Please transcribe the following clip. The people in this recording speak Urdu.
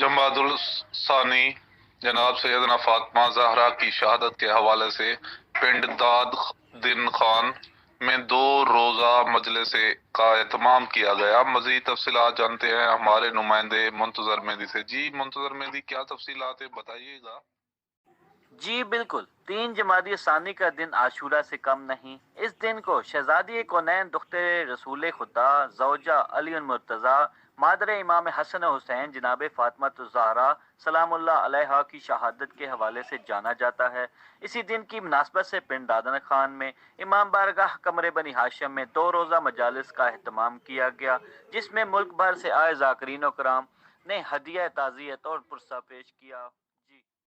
جمادی ثانی جناب سیدنا فاطمہ زہرا کی شہادت کے حوالے سے پنڈ داد دن خان میں 2 روزہ مجلس کا اہتمام کیا گیا۔ مزید تفصیلات جانتے ہیں ہمارے نمائندے منتظر مہدی سے۔ جی منتظر مہدی، کیا تفصیلات ہے، بتائیے گا۔ جی بالکل، 3 جمادی ثانی کا دن عاشورہ سے کم نہیں۔ اس دن کو شہزادی کونین دختر رسول خدا زوجہ علی المرتضیٰ مادر امام حسن و حسین جناب فاطمہ الزہرا سلام اللہ علیہا کی شہادت کے حوالے سے جانا جاتا ہے۔ اسی دن کی مناسبت سے پنڈ دادن خان میں امام بارگاہ قمر بنی ہاشم میں 2 روزہ مجالس کا اہتمام کیا گیا، جس میں ملک بھر سے آئے ذاکرین و کرام نے ہدیہ تعزیت اور پرسہ پیش کیا۔